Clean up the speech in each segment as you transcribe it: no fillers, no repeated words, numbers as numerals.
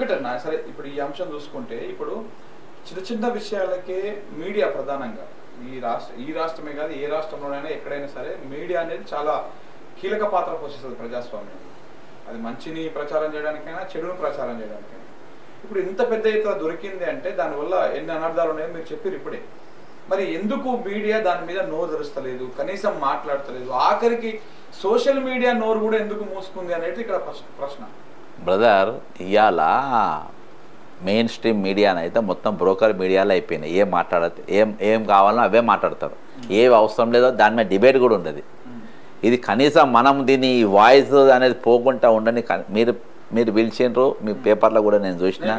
Repeat అన్నా సరే. ఇప్పుడు ఈ అంశం చూసుకుంటే ఇప్పుడు చిన్న చిన్న విషయాలకే మీడియా ప్రధానంగా ఈ రాష్ట్రమే కాదు ఏ రాష్ట్రంలోనైనా ఎక్కడైనా సరే మీడియా అనేది చాలా కీలక పాత్ర పోషిస్తుంది ప్రజాస్వామ్యం. అది మంచిని ప్రచారం చేయడానికైనా చెడును ప్రచారం చేయడానికైనా. ఇప్పుడు ఇంత పెద్ద ఎత్తున దొరికింది అంటే దానివల్ల ఎన్ని అనర్థాలు ఉన్నాయో మీరు చెప్పారు ఇప్పుడే. మరి ఎందుకు మీడియా దాని మీద నోరు తెరుస్తలేదు, కనీసం మాట్లాడతలేదు? ఆఖరికి సోషల్ మీడియా నోరు కూడా ఎందుకు మూసుకుంది అనేది ఇక్కడ ప్రశ్న. బ్రదర్, ఇవాళ మెయిన్ స్ట్రీమ్ మీడియానైతే మొత్తం బ్రోకర్ మీడియాలో అయిపోయినాయి. ఏం మాట్లాడదు, ఏం కావాలో అవే మాట్లాడతారు. ఏవి అవసరం లేదో దాని మీద డిబేట్ కూడా ఉండదు. ఇది కనీసం మనం దీని వాయిస్ అనేది పోకుండా ఉండని మీరు పిలిచిండ్రు. మీ పేపర్లో కూడా నేను చూసిన,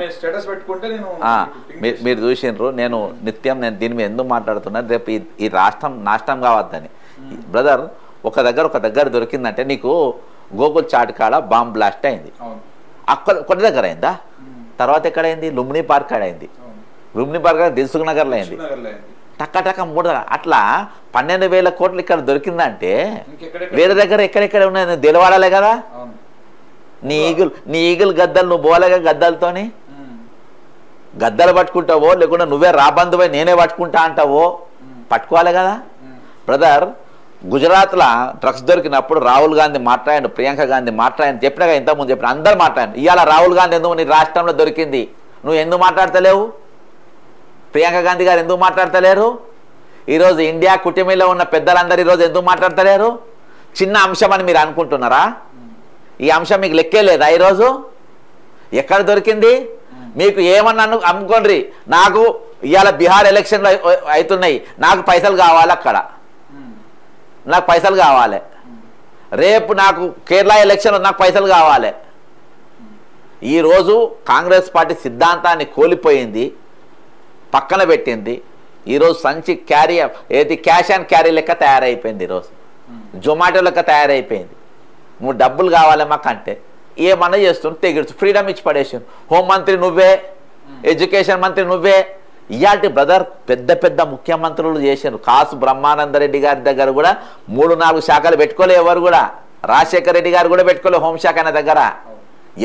మీరు చూసిండ్రు. నేను దీని మీద ఎందుకు మాట్లాడుతున్నాను, రేపు ఈ రాష్ట్రం నాశనం కావద్దని. బ్రదర్, ఒక దగ్గర దొరికిందంటే నీకు గోకుల్ చాట్ కాడ బాంబ్ బ్లాస్ట్ అయింది. కొన్ని దగ్గర అయిందా? తర్వాత ఎక్కడైంది? లుంబిని పార్క్ అయింది. లుంబిని పార్క్ దిల్సుఖ్ నగర్లో అయింది. టక్క 3 అట్లా 12,000 కోట్లు ఇక్కడ దొరికిందంటే వేరే దగ్గర ఎక్కడెక్కడ ఉన్నాయి తెలవాడాలే కదా. నీ ఈగులు గద్దలు నువ్వు పోలేగా, గద్దలతోని గద్దలు పట్టుకుంటావో లేకుండా నువ్వే రాబందువై నేనే పట్టుకుంటా అంటావో పట్టుకోవాలి కదా. బ్రదర్, గుజరాత్లో డ్రగ్స్ దొరికినప్పుడు రాహుల్ గాంధీ మాట్లాడాడు, ప్రియాంక గాంధీ మాట్లాడాను, చెప్పినాక ఇంతకుముందు చెప్పిన అందరు మాట్లాడాను. ఇవాళ రాహుల్ గాంధీ ఎందుకు నీ రాష్ట్రంలో దొరికింది నువ్వు ఎందుకు మాట్లాడతలేవు? ప్రియాంక గాంధీ గారు ఎందుకు మాట్లాడతలేరు? ఈరోజు ఇండియా కుటుంబంలో ఉన్న పెద్దలందరూ ఈరోజు ఎందుకు మాట్లాడతలేరు? చిన్న అంశం అని మీరు అనుకుంటున్నారా? ఈ అంశం మీకు లెక్కే లేదా? ఈరోజు ఎక్కడ దొరికింది? మీకు ఏమన్నా అమ్ముకోండి. నాకు ఇవాళ బీహార్ ఎలక్షన్లు అవుతున్నాయి, నాకు పైసలు కావాలి, అక్కడ నాకు పైసలు కావాలి. రేపు నాకు కేరళ ఎలక్షన్లో నాకు పైసలు కావాలి. ఈరోజు కాంగ్రెస్ పార్టీ సిద్ధాంతాన్ని కోల్పోయింది, పక్కన పెట్టింది. ఈరోజు సంచి క్యాష్ అండ్ క్యారీ లెక్క తయారైపోయింది. ఈరోజు జొమాటో లెక్క తయారైపోయింది. నువ్వు డబ్బులు కావాలి మాకంటే ఏమన్నా చేస్తుంటే తెగిడుచు ఫ్రీడమ్ ఇచ్చి పడేసాను. హోంమంత్రి నువ్వే, ఎడ్యుకేషన్ మంత్రి నువ్వే. ఇయాల్టి బ్రదర్ పెద్ద ముఖ్యమంత్రులు చేశారు. కాసు బ్రహ్మానందరెడ్డి గారి దగ్గర కూడా 3-4 శాఖలు పెట్టుకోలే ఎవరు కూడా. రాజశేఖర రెడ్డి గారు కూడా పెట్టుకోలే హోంశాఖ ఆయన దగ్గర,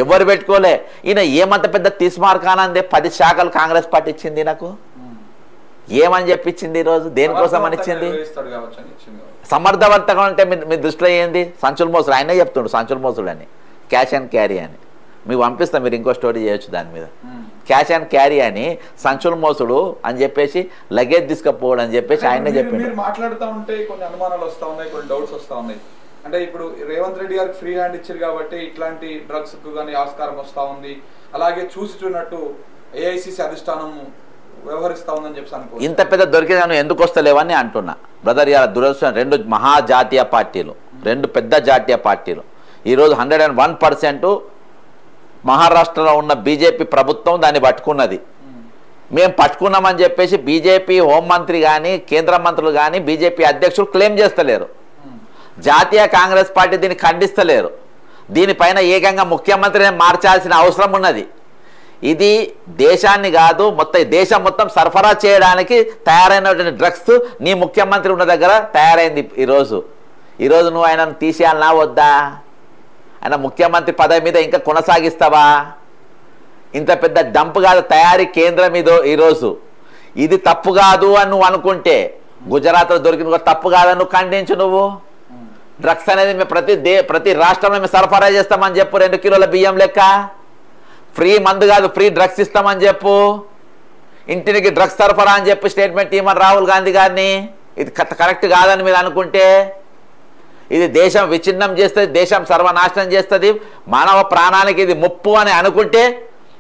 ఎవరు పెట్టుకోలే. ఈయన ఏమంత పెద్ద తీసుమార్కానందే 10 శాఖలు కాంగ్రెస్ పార్టీ ఇచ్చింది. నాకు ఏమని చెప్పించింది? ఈరోజు దేనికోసం అని ఇచ్చింది? సమర్థవంతంగా అంటే మీ దృష్టిలో ఏంది? సంచుల మోసుడు. ఆయనే చెప్తుండు సంచుల మోసుడు అని, క్యాష్ అండ్ క్యారీ అని. మీకు పంపిస్తా, మీరు ఇంకో స్టోరీ చేయొచ్చు దాని మీద. క్యాష్ అండ్ క్యారీ అని, సంచుల మోసుడు అని చెప్పేసి, లగేజ్ తీసుకుపోవడం అని చెప్పేసి ఆయనే చెప్పిండు. మీరు మాట్లాడుతూ ఉంటే కొన్ని అనుమానాలు వస్తూ ఉన్నాయి, కొన్ని డౌట్స్ వస్తూ ఉన్నాయి. అంటే ఇప్పుడు రేవంత్ రెడ్డి గారికి ఫ్రీ హ్యాండ్ ఇచ్చారు కాబట్టి ఇట్లాంటి డ్రగ్స్ కు కానీ ఆస్కారం వస్తూ ఉంది. అలాగే చూసినట్టు ఏఐసిసి అధిష్టానం వ్యవహరిస్తా ఉందని చెప్పి అనుకో. ఇంత పెద్ద దొరికిన ఎందుకు వస్తలేవని అంటున్నా బ్రదర్. ఇలా దురదృష్టం 2 మహాజాతీయ పార్టీలు, 2 పెద్ద జాతీయ పార్టీలు ఈరోజు 101% మహారాష్ట్రలో ఉన్న బీజేపీ ప్రభుత్వం దాన్ని పట్టుకున్నది. మేము పట్టుకున్నామని చెప్పేసి బీజేపీ హోంమంత్రి కానీ కేంద్ర మంత్రులు కానీ బీజేపీ అధ్యక్షులు క్లెయిమ్ చేస్తలేరు. జాతీయ కాంగ్రెస్ పార్టీ దీన్ని ఖండిస్తలేరు. దీనిపైన ఏకంగా ముఖ్యమంత్రిని మార్చాల్సిన అవసరం ఉన్నది. ఇది దేశాన్ని కాదు, దేశం మొత్తం సరఫరా చేయడానికి తయారైనటువంటి డ్రగ్స్ నీ ముఖ్యమంత్రి ఉన్న దగ్గర తయారైంది. ఈరోజు నువ్వు ఆయనను తీసేయాలనా వద్దా? ఆయన ముఖ్యమంత్రి పదవి మీద ఇంకా కొనసాగిస్తావా? ఇంత పెద్ద డంప్ కాదు తయారీ కేంద్రం మీద ఈరోజు. ఇది తప్పు కాదు అని నువ్వు అనుకుంటే, గుజరాత్లో దొరికిన తప్పు కాదని నువ్వు ఖండించు. నువ్వు డ్రగ్స్ అనేది మేము ప్రతి రాష్ట్రంలో మేము సరఫరా చేస్తామని చెప్పు. 2 కిలోల బియ్యం లెక్క. ఫ్రీ మందు కాదు, ఫ్రీ డ్రగ్స్ ఇస్తామని చెప్పు. ఇంటికి డ్రగ్స్ సరఫరా అని చెప్పి స్టేట్మెంట్ ఇవ్వమని రాహుల్ గాంధీ గారిని. ఇది కరెక్ట్ కాదని మీరు అనుకుంటే, ఇది దేశం విచ్ఛిన్నం చేస్తుంది, దేశం సర్వనాశనం చేస్తుంది, మానవ ప్రాణానికి ఇది ముప్పు అని అనుకుంటే,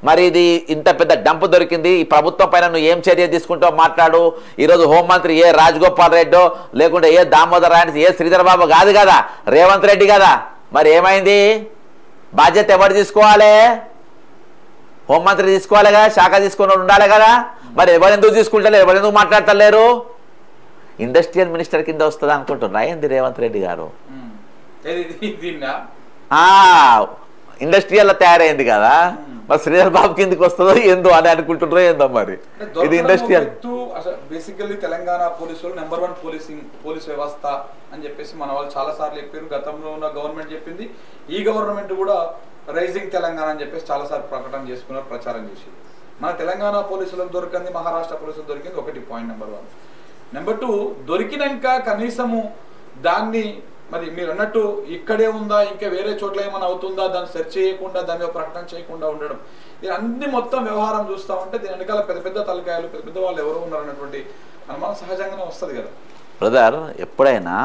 మరి ఇది ఇంత పెద్ద డంప్ దొరికింది. ఈ ప్రభుత్వం పైన నువ్వు ఏం చర్య తీసుకుంటావు మాట్లాడు. ఈరోజు హోంమంత్రి ఏ రాజగోపాల్ రెడ్డో లేకుంటే ఏ దామోదర్ రాయని ఏ శ్రీధర్ బాబు కాదు కదా, రేవంత్ రెడ్డి కదా. మరి ఏమైంది? బాధ్యత ఎవరు తీసుకోవాలి? హోంమంత్రి తీసుకోవాలి కదా, శాఖ తీసుకుని ఉండాలి కదా. మరి ఎవరెందుకు తీసుకుంటలేరు, ఎవరెందుకు మాట్లాడతలేరు? ఇండస్ట్రియల్ మినిస్టర్ కింద వస్తుంది అనుకుంటున్నా ఏంది రేవంత్ రెడ్డి గారు? ఇండస్ట్రియల్ తయారైంది కదా, మరి శ్రీధర్ బాబు కిందకి వస్తుందో ఏందో అని అనుకుంటున్నారో ఏందో మరి. ఇది ఇండస్ట్రియల్. బేసికల్లీ తెలంగాణ పోలీసులు నెంబర్ 1 పోలీస్ వ్యవస్థ అని చెప్పేసి మన వాళ్ళు చాలా సార్లు చెప్పారు. గతంలో ఉన్న గవర్నమెంట్ చెప్పింది, ఈ గవర్నమెంట్ కూడా రైజింగ్ తెలంగాణ అని చెప్పేసి చాలా సార్లు ప్రకటన చేసుకున్నారు, ప్రచారం చేసి. మన తెలంగాణ పోలీసులకు దొరికింది, మహారాష్ట్ర పోలీసులకు దొరికింది ఒకటి పాయింట్ నెంబర్ 1. నెంబర్ 2, దొరికినాక కనీసము దాన్ని మరి మీరు అన్నట్టు ఇక్కడే ఉందా, ఇంకా వేరే చోట్ల ఏమైనా అవుతుందా, దాన్ని సెర్చ్ చేయకుండా, దాని మీద ప్రకటన చేయకుండా ఉండడం, ఇది అన్ని మొత్తం వ్యవహారం చూస్తూ ఉంటే దీని వెనకాల పెద్ద పెద్ద తలకాయలు, పెద్ద పెద్ద వాళ్ళు ఎవరు ఉన్నారన్నటువంటి అనుమానం సహజంగానే వస్తుంది కదా. బ్రదర్, ఎప్పుడైనా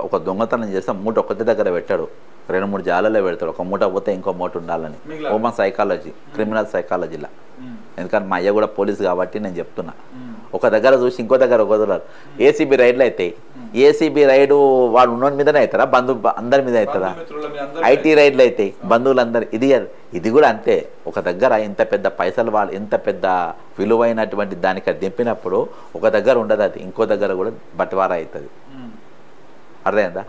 ఒక దొంగతనం చేస్తే మూట ఒక్కటి దగ్గర పెట్టాడు, 2-3 జాలలో పెడతాడు. ఒక మూట పోతే ఇంకో మూట ఉండాలని. హ్యూమన్ సైకాలజీ, క్రిమినల్ సైకాలజీలా. ఎందుకంటే మా అయ్య కూడా పోలీసు కాబట్టి నేను చెప్తున్నా. ఒక దగ్గర చూసి ఇంకో దగ్గర వదలరు. ఏసీబీ రైడ్లు అవుతాయి. ఏసీబీ రైడు వాడు ఉన్నోని మీదనే అవుతారా, అందరి మీద అవుతుందా? ఐటీ రైడ్లు అవుతాయి, బంధువులందరూ. ఇది కూడా అంతే. ఒక దగ్గర ఇంత పెద్ద పైసలు వాళ్ళు ఇంత పెద్ద విలువైనటువంటి దానికి దింపినప్పుడు ఒక దగ్గర ఉండదు, అది ఇంకో దగ్గర కూడా బట్వారా అవుతుంది. అర్థమైందా?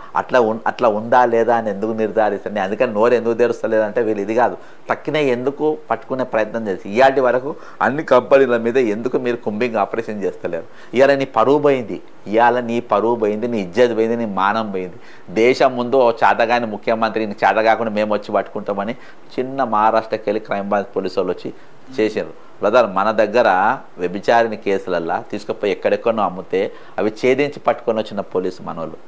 అట్లా ఉందా లేదా అని ఎందుకు నిర్ధారిస్తుంది? అందుకని నోరు ఎందుకు తెరుస్తలేదంటే వీళ్ళు ఇది కాదు, తక్కిన ఎందుకు పట్టుకునే ప్రయత్నం చేసి ఇవాటి వరకు అన్ని కంపెనీల మీద ఎందుకు మీరు కుంబింగ్ ఆపరేషన్ చేస్తలేరు? ఇవాళ నీ పరువు పోయింది, నీ ఇజ్జత్ పోయింది, నీ మానం పోయింది. దేశం ముందు చేతగాని ముఖ్యమంత్రిని చేతగాకుండా మేము వచ్చి పట్టుకుంటామని చిన్న మహారాష్ట్రకి వెళ్ళి క్రైమ్ బ్రాంచ్ పోలీసు వాళ్ళు వచ్చి చేశారు. బ్రదర్, మన దగ్గర వ్యభిచారిని కేసులల్లా తీసుకుపోయి ఎక్కడెక్కడో అమ్మితే అవి ఛేదించి పట్టుకొని వచ్చిన పోలీసు మనోళ్ళు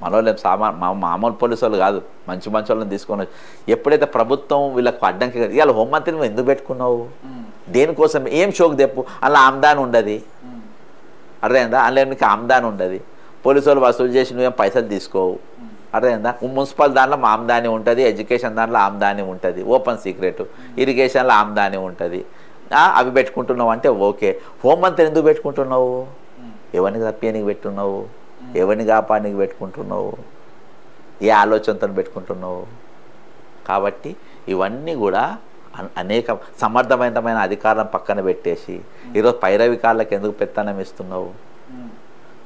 మామూలు పోలీసు వాళ్ళు కాదు, మంచి వాళ్ళని తీసుకొని వచ్చి. ఎప్పుడైతే ప్రభుత్వం వీళ్ళకు అడ్డంకి, ఇవాళ హోంమంత్రిని ఎందుకు పెట్టుకున్నావు? దేనికోసం? ఏం షోక్ తెప్పు, అలా ఆమ్దాని ఉండదు. అర్థమైందా? అందులో నీకు ఆమ్దాని ఉండదు. పోలీసు వాళ్ళు వసూలు చేసి నువ్వేం పైసలు తీసుకోవు. అర్థమైందా? మున్సిపల్ దాంట్లో ఆమ్దాని ఉంటుంది, ఎడ్యుకేషన్ దాంట్లో ఆమ్దాని ఉంటుంది, ఓపెన్ సీక్రెట్, ఇరిగేషన్లో ఆమ్దాని ఉంటుంది. అవి పెట్టుకుంటున్నావు అంటే ఓకే. హోంమంత్రి ఎందుకు పెట్టుకుంటున్నావు? ఎవరిని తప్పేనికి పెట్టున్నావు? ఎవరిని కాపానికి పెట్టుకుంటున్నావు? ఏ ఆలోచనతో పెట్టుకుంటున్నావు? కాబట్టి ఇవన్నీ కూడా అనేక సమర్థవంతమైన అధికారం పక్కన పెట్టేసి ఈరోజు పైరవికాళ్ళకి ఎందుకు పెత్తనం ఇస్తున్నావు?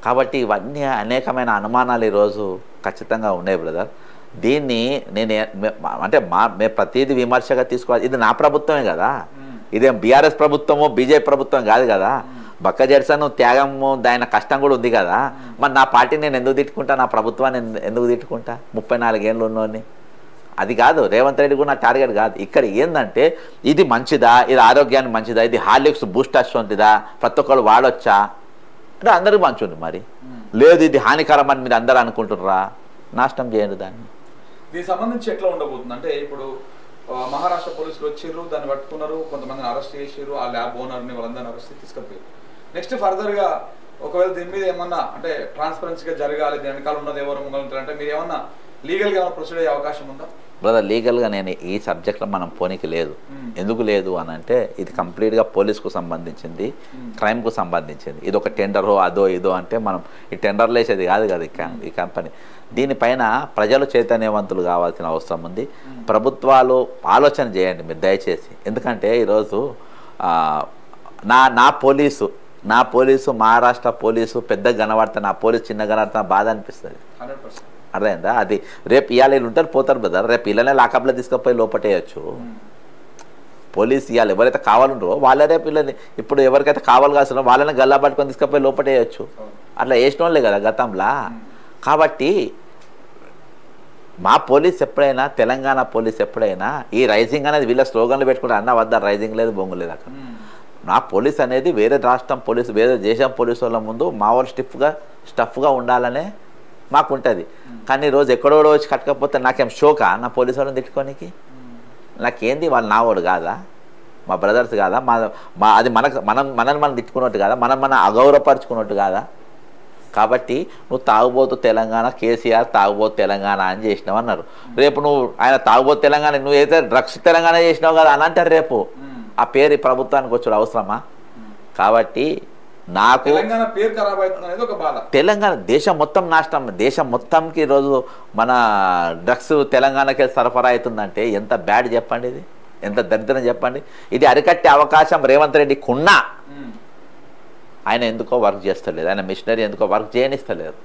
కాబట్టి ఇవన్నీ అనేకమైన అనుమానాలు ఈరోజు ఖచ్చితంగా ఉన్నాయి బ్రదర్. దీన్ని నేను అంటే మేము ప్రతిదీ విమర్శగా తీసుకోవాలి. ఇది నా ప్రభుత్వమే కదా, ఇదేం బీఆర్ఎస్ ప్రభుత్వమో బీజేపీ ప్రభుత్వం కాదు కదా. బక్క జెర్సన్ త్యాగము, దాని కష్టం కూడా ఉంది కదా. మరి నా పార్టీని నేను ఎందుకు తిట్టుకుంటా, నా ప్రభుత్వాన్ని ఎందుకు తిట్టుకుంటా? 34 ఏళ్ళు ఉన్నోని. అది కాదు, రేవంత్ రెడ్డి కూడా నా టార్గెట్ కాదు. ఇక్కడ ఏంటంటే ఇది మంచిదా, ఇది ఆరోగ్యానికి మంచిదా, ఇది హార్లిక్స్ బూస్టర్స్ ఉంటుందా, ప్రతి ఒక్కరు వాడొచ్చా అంటే అందరికీ మంచిది. మరి లేదు ఇది హానికరం అని మీరు అందరూ అనుకుంటున్నారా? నాశనం చేయండి దాన్ని. దీనికి సంబంధించి ఎట్లా ఉండబోతుంది అంటే, ఇప్పుడు మహారాష్ట్ర పోలీసులు వచ్చిర్రు, దాన్ని పట్టుకున్నారు, కొంతమందిని అరెస్ట్ చేసారు, ఆ ల్యాబ్ ఓనర్ని వాళ్ళందరినీ అరెస్ట్ తీసుకుపోయారు. నెక్స్ట్ ఫర్దర్గా ఒకవేళ దీని మీద ఏమన్నా అంటే ట్రాన్స్పరెన్సీగా జరగాలి, దీని వెనకాల ఉన్నది ఎవరు ముంగలుంటారంటే మీరు ఏమన్నా లీగల్గా ఏమైనా ప్రొసీడ్ అయ్యే అవకాశం ఉందా? బ్రదర్, లీగల్గా నేను ఈ సబ్జెక్ట్లో మనం పోనీకి లేదు. ఎందుకు లేదు అని అంటే ఇది కంప్లీట్గా పోలీస్కు సంబంధించింది, క్రైమ్కు సంబంధించింది. ఇది ఒక టెండరో అదో ఇదో అంటే మనం ఈ టెండర్లు వేసేది కాదు కదా ఈ కంపెనీ. దీనిపైన ప్రజలు చైతన్యవంతులు కావాల్సిన అవసరం ఉంది. ప్రభుత్వాలు ఆలోచన చేయండి మీరు దయచేసి. ఎందుకంటే ఈరోజు నా పోలీసు మహారాష్ట్ర పోలీసు పెద్ద కనబడతా, నా పోలీసు చిన్న కనబడతా, బాధ అనిపిస్తుంది. అర్థమైందా? అది రేపు ఇవాళ వీళ్ళు ఉంటారు పోతారు బ్రదర్, రేపు ఇళ్ళనే లాకప్లో తీసుకుపోయి లోపటేయచ్చు. పోలీసు ఇవాళ ఎవరైతే కావాలంటారో వాళ్ళే రేపు పిల్లల్ని, ఇప్పుడు ఎవరికైతే కావాలి కాసిన వాళ్ళని గల్లా పట్టుకొని తీసుకుపోయి లోపటేయచ్చు. అట్లా వేసిన వాళ్ళే కదా గతంలో. కాబట్టి మా పోలీస్ ఎప్పుడైనా, తెలంగాణ పోలీస్ ఎప్పుడైనా ఈ రైజింగ్ అనేది వీళ్ళ స్లోగన్లు పెట్టుకుంటే అన్న వద్ద రైజింగ్ లేదు, బొంగు లేదు. అక్కడ నా పోలీస్ అనేది వేరే రాష్ట్రం పోలీసు, వేరే దేశం పోలీసు వాళ్ళ ముందు మా వాళ్ళు స్టఫ్గా ఉండాలనే మాకు ఉంటుంది. కానీ రోజు ఎక్కడో వచ్చి కట్టకపోతే నాకేం షోకా నా పోలీసు వాళ్ళని తిట్టుకోనికి? నాకేంది వాళ్ళు నా వాడు కాదా, మా బ్రదర్స్ కాదా, అది మనం తిట్టుకున్నట్టు కాదా, మనం అగౌరవపరుచుకున్నట్టు కాదా? కాబట్టి నువ్వు తాగుబోతు తెలంగాణ, కేసీఆర్ తాగుబోతు తెలంగాణ అని చేసినావు అన్నారు. రేపు నువ్వు ఆయన తాగుబోతు తెలంగాణ, నువ్వు ఏదైతే డ్రగ్స్ తెలంగాణ చేసినావు కదా అని అంటారు రేపు. ఆ పేరు ప్రభుత్వానికి వచ్చాడు అవసరమా? కాబట్టి నాకు తెలంగాణ దేశం మొత్తం నాశనం, దేశం మొత్తంకి ఈరోజు మన డ్రగ్స్ తెలంగాణకి సరఫరా అవుతుందంటే ఎంత బ్యాడ్ చెప్పండి, ఇది ఎంత దరిద్రం చెప్పండి. ఇది అరికట్టే అవకాశం రేవంత్ రెడ్డికి ఉన్నా ఆయన ఎందుకో వర్క్ చేస్తలేదు, ఆయన మిషనరీ ఎందుకో వర్క్ చేయనిస్తలేదు.